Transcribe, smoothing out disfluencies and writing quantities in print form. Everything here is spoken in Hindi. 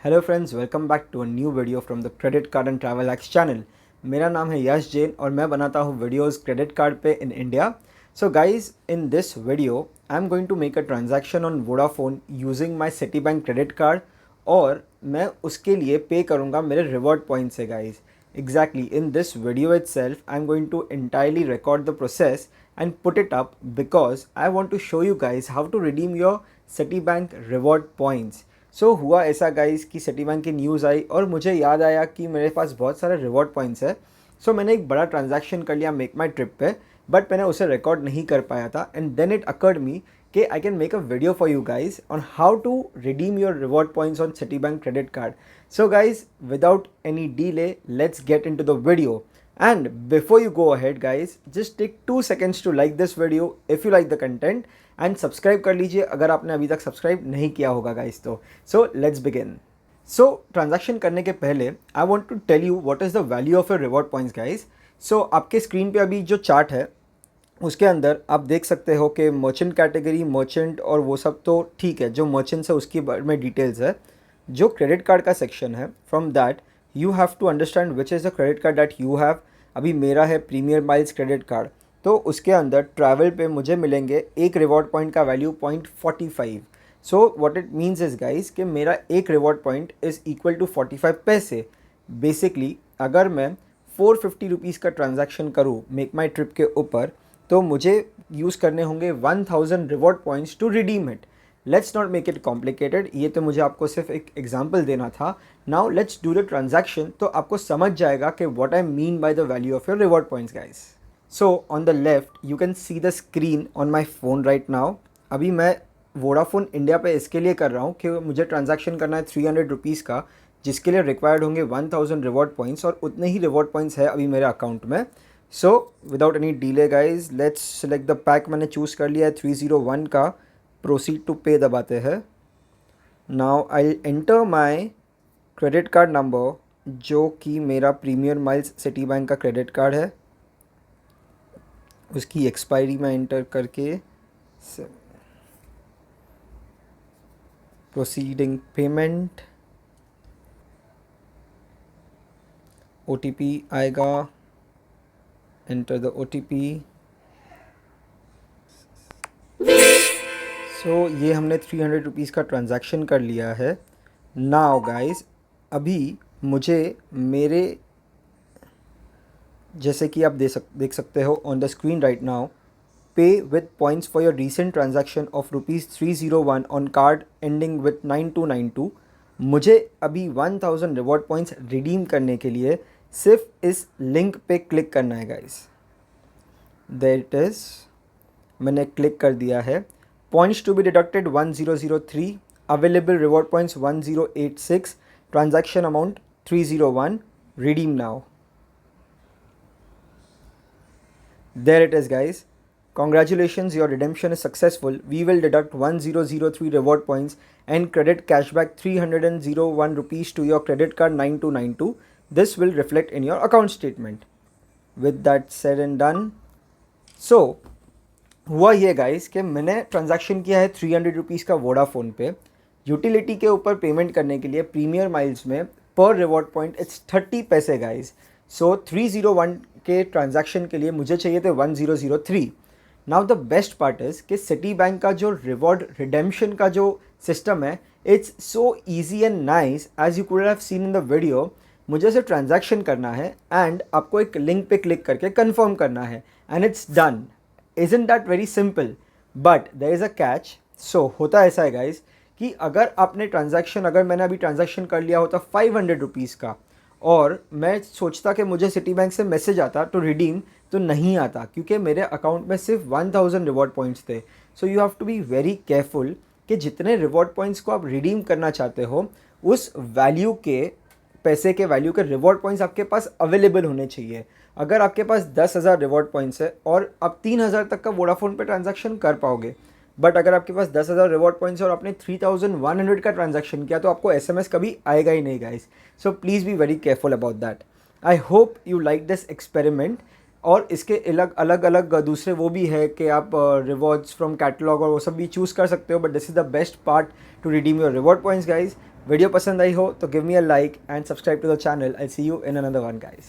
Hello friends, welcome back to a new video from the credit card and travel hacks channel. मेरा नाम है यश जैन और मैं बनाता हूँ वीडियोस क्रेडिट कार्ड पे in India. So guys, in this video I am going to make a transaction on Vodafone using my Citi bank credit card और मैं उसके लिए पे करूँगा मेरे रिवॉर्ड पॉइंट से guys. Exactly, in this video itself, I'm going to entirely record the process and put it up because I want to show you guys how to redeem your Citibank reward points. So हुआ ऐसा गाइस कि Citibank की न्यूज़ आई और मुझे याद आया कि मेरे पास बहुत सारे रिवॉर्ड पॉइंट्स है। सो मैंने एक बड़ा ट्रांजैक्शन कर लिया मेक माई ट्रिप पे, बट मैंने उसे रिकॉर्ड नहीं कर पाया था and then it occurred me कि I can make a video for you guys on how to redeem your reward points on Citibank credit card. So guys, without any delay, let's get into the video. And before you go ahead guys, just take 2 seconds to like this video if you like the content and subscribe कर लीजिए अगर आपने अभी तक सब्सक्राइब नहीं किया होगा गाइस तो। So let's begin. So transaction करने के पहले I want to tell you what is the value of your reward points guys. So आपके स्क्रीन पे अभी जो चार्ट है उसके अंदर आप देख सकते हो कि मर्चेंट कैटेगरी, मर्चेंट और वो सब तो ठीक है, जो मर्चेंट्स है उसकी बारे में डिटेल्स है। जो क्रेडिट कार्ड का सेक्शन है, from that you have to understand which is the credit card that you have. अभी मेरा है प्रीमियर माइल्स क्रेडिट कार्ड, तो उसके अंदर ट्रैवल पे मुझे मिलेंगे एक रिवॉर्ड पॉइंट का value 0.45। So what it means is guys कि मेरा एक reward point is equal to 45 पैसे। बेसिकली अगर मैं 450 रुपीज़ का ट्रांजैक्शन करूँ मेक माई ट्रिप के ऊपर, तो मुझे यूज़ करने होंगे 1000 reward points to redeem it. Let's not make it complicated, ये तो मुझे आपको सिर्फ एक एग्जाम्पल देना था। Now let's do the transaction, तो आपको समझ जाएगा कि what I mean by the value of your reward points guys. So on the left you can see the screen on my phone right now. अभी मैं वोडाफोन इंडिया पे इसके लिए कर रहा हूँ कि मुझे ट्रांजैक्शन करना है 300 रुपीज़ का, जिसके लिए रिक्वायर्ड होंगे 1000 रिवॉर्ड पॉइंट्स और उतने ही रिवॉर्ड पॉइंट्स है अभी मेरे अकाउंट में। So without any delay guys, let's select the pack. मैंने चूज़ कर लिया है 301 का। प्रोसीड टू पे दबाते हैं। Now I enter my credit card number, जो कि मेरा प्रीमियर माइल्स सिटी बैंक का क्रेडिट कार्ड है। उसकी एक्सपायरी में एंटर करके प्रोसीडिंग पेमेंट, OTP आएगा, एंटर द OTP। सो ये हमने 300 रुपीज़ का ट्रांजैक्शन कर लिया है। नाउ गाइस, अभी मुझे मेरे, जैसे कि आप देख सकते हो on the screen right now, pay with points for your recent transaction of ₹301 on card ending with 9292। मुझे अभी 1000 रिवॉर्ड पॉइंट्स रिडीम करने के लिए सिर्फ इस लिंक पे क्लिक करना है गाइस। देयर इट इज़, मैंने क्लिक कर दिया है। Points to be deducted 1003, available reward points 1086, transaction amount 301, redeem now. There it is guys. Congratulations, your redemption is successful. We will deduct 1003 reward points and credit cashback 301 rupees to your credit card 9292. This will reflect in your account statement. With that said and done, so हुआ ये गाइस कि मैंने ट्रांजैक्शन किया है 300 रुपीज़ का वोडाफोन पे। यूटिलिटी के ऊपर पेमेंट करने के लिए प्रीमियर माइल्स में पर रिवॉर्ड पॉइंट इट्स 30 पैसे गाइस। सो 301 के ट्रांजैक्शन के लिए मुझे चाहिए थे 1003। Now the best part is कि सिटी बैंक का जो रिवॉर्ड रिडेम्पशन का जो सिस्टम है, it's so easy and nice as you could have seen in the video. मुझे सिर्फ ट्रांजैक्शन करना है एंड आपको एक लिंक पे क्लिक करके कंफर्म करना है and it's done. Isn't that very simple? But there is a catch. So होता ऐसा है गाइज कि अगर आपने ट्रांजैक्शन, अगर मैंने अभी ट्रांजैक्शन कर लिया होता 500 रुपीज़ का और मैं सोचता कि मुझे सिटी बैंक से मैसेज आता तो रिडीम, तो नहीं आता क्योंकि मेरे अकाउंट में सिर्फ 1000 रिवॉर्ड पॉइंट्स थे। So you have to be very careful कि जितने रिवॉर्ड पॉइंट्स को आप रिडीम करना चाहते हो उस वैल्यू के, पैसे के वैल्यू के रिवॉर्ड पॉइंट्स आपके पास अवेलेबल होने चाहिए। अगर आपके पास 10,000 रिवॉर्ड पॉइंट्स है और आप 3000 तक का वोडाफोन पे ट्रांजैक्शन कर पाओगे, बट अगर आपके पास 10,000 रिवॉर्ड पॉइंट्स और आपने 3100 का ट्रांजैक्शन किया तो आपको SMS कभी आएगा ही नहीं guys. So please be very careful about that. I hope you like this experiment. और इसके अलग अलग दूसरे वो भी है कि आप रिवॉर्ड्स फ्रॉम कैटलॉग और वो सब भी चूज़ कर सकते हो, but this is the best part to redeem your reward points guys. Video पसंद आई हो तो give me a like and subscribe to the channel. I see you in another one guys.